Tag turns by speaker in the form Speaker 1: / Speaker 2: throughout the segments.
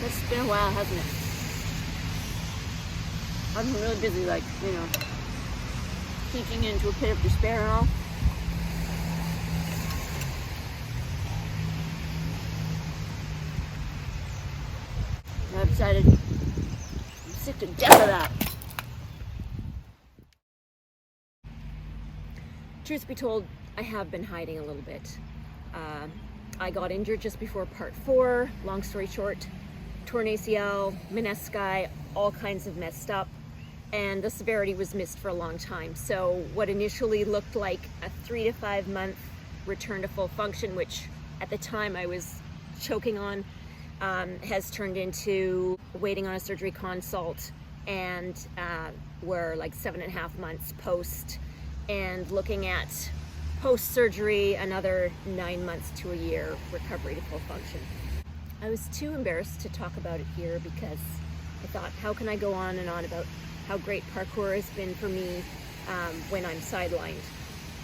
Speaker 1: It's been a while, hasn't it? I've been really busy, like, sinking into a pit of despair and all. And I've decided I'm sick to death of that. Truth be told, I have been hiding a little bit. I got injured just before part 4, long story short, torn ACL, menisci, all kinds of messed up, and the severity was missed for a long time. So what initially looked like a 3 to 5 month return to full function, which at the time I was choking on, has turned into waiting on a surgery consult, and we're like 7.5 months post, and looking at post-surgery another 9 months to a year recovery to full function. I was too embarrassed to talk about it here because I thought, how can I go on and on about how great parkour has been for me when I'm sidelined?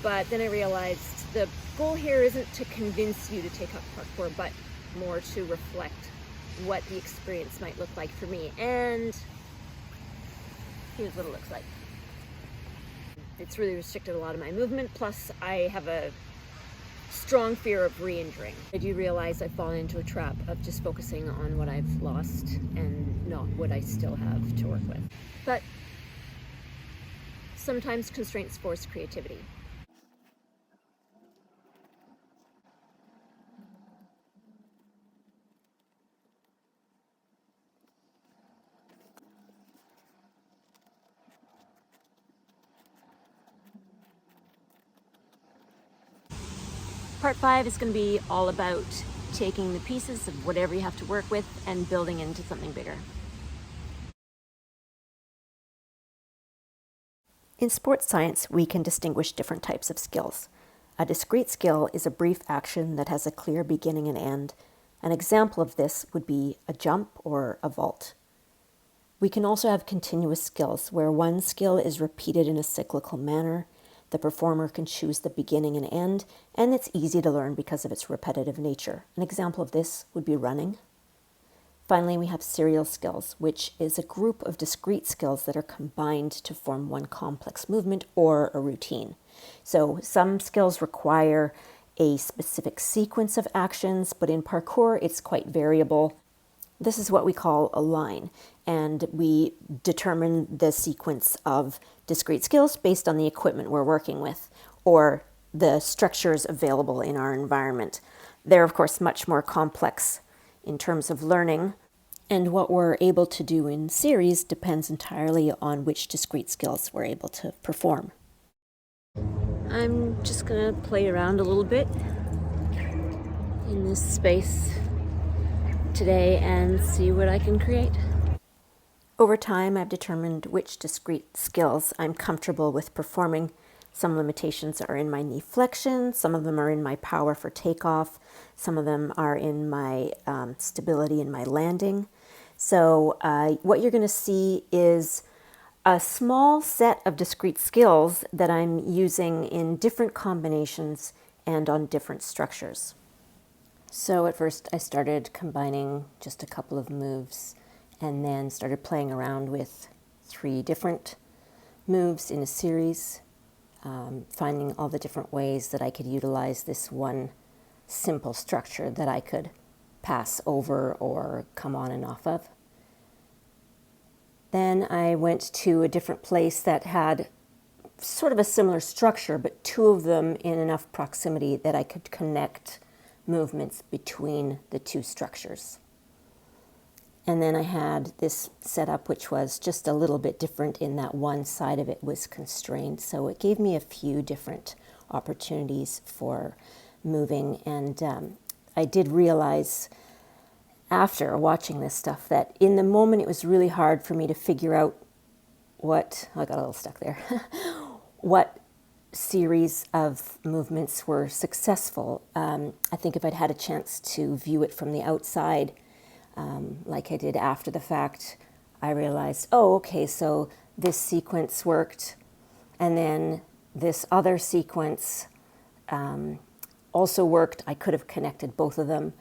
Speaker 1: But then I realized the goal here isn't to convince you to take up parkour, but more to reflect what the experience might look like for me. And here's what it looks like. It's really restricted a lot of my movement, plus I have a strong fear of re-injuring. I do realize I've fallen into a trap of just focusing on what I've lost and not what I still have to work with. But sometimes constraints force creativity. Part 5 is going to be all about taking the pieces of whatever you have to work with and building into something bigger.
Speaker 2: In sports science, we can distinguish different types of skills. A discrete skill is a brief action that has a clear beginning and end. An example of this would be a jump or a vault. We can also have continuous skills, where one skill is repeated in a cyclical manner. The performer can choose the beginning and end, and it's easy to learn because of its repetitive nature. An example of this would be running. Finally, we have serial skills, which is a group of discrete skills that are combined to form one complex movement or a routine. So some skills require a specific sequence of actions, but in parkour, it's quite variable. This is what we call a line, and we determine the sequence of discrete skills based on the equipment we're working with or the structures available in our environment. They're, of course, much more complex in terms of learning, and what we're able to do in series depends entirely on which discrete skills we're able to perform.
Speaker 1: I'm just going to play around a little bit in this space today and see what I can create.
Speaker 2: Over time, I've determined which discrete skills I'm comfortable with performing. Some limitations are in my knee flexion, some of them are in my power for takeoff, some of them are in my stability in my landing. So what you're going to see is a small set of discrete skills that I'm using in different combinations and on different structures. So at first I started combining just a couple of moves and then started playing around with 3 different moves in a series, finding all the different ways that I could utilize this one simple structure that I could pass over or come on and off of. Then I went to a different place that had sort of a similar structure, but 2 of them in enough proximity that I could connect movements between the 2 structures. And then I had this setup which was just a little bit different in that one side of it was constrained. So it gave me a few different opportunities for moving. And I did realize after watching this stuff that in the moment it was really hard for me to figure out I got a little stuck there, what series of movements were successful. I think if I'd had a chance to view it from the outside, like I did after the fact, I realized, oh, okay, so this sequence worked, and then this other sequence also worked. I could have connected both of them,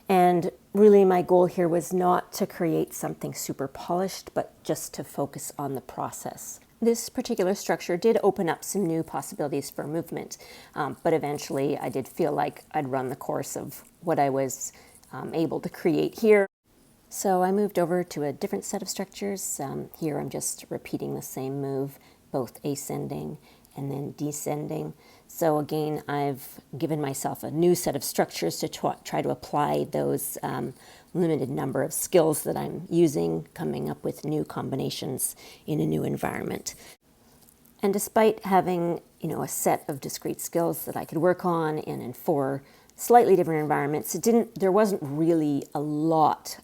Speaker 2: And really my goal here was not to create something super polished, but just to focus on the process. This particular structure did open up some new possibilities for movement, but eventually I did feel like I'd run the course of what I was able to create here. So I moved over to a different set of structures. Here I'm just repeating the same move, both ascending and then descending. So again, I've given myself a new set of structures to try to apply those limited number of skills that I'm using, coming up with new combinations in a new environment. And despite having, a set of discrete skills that I could work on and in 4 slightly different environments, there wasn't really a lot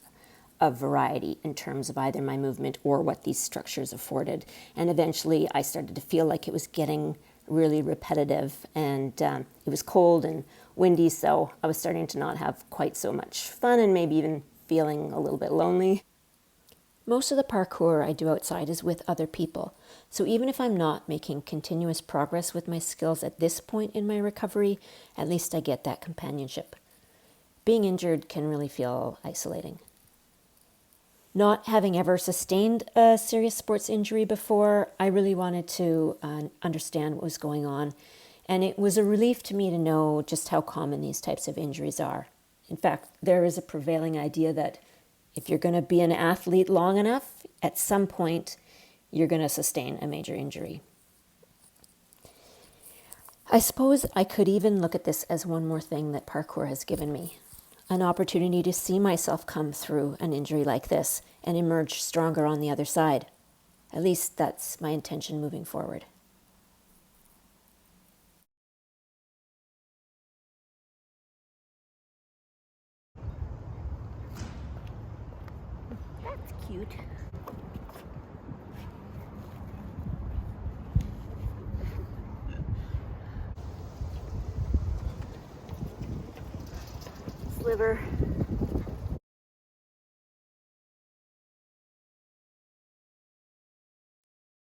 Speaker 2: of variety in terms of either my movement or what these structures afforded. And eventually I started to feel like it was getting really repetitive, and it was cold and windy, so I was starting to not have quite so much fun and maybe even feeling a little bit lonely. Most of the parkour I do outside is with other people, so even if I'm not making continuous progress with my skills at this point in my recovery, at least I get that companionship. Being injured can really feel isolating. Not having ever sustained a serious sports injury before, I really wanted to understand what was going on, and it was a relief to me to know just how common these types of injuries are. In fact, there is a prevailing idea that if you're going to be an athlete long enough, at some point you're going to sustain a major injury. I suppose I could even look at this as one more thing that parkour has given me. An opportunity to see myself come through an injury like this and emerge stronger on the other side. At least that's my intention moving forward.
Speaker 1: That's cute. Sliver.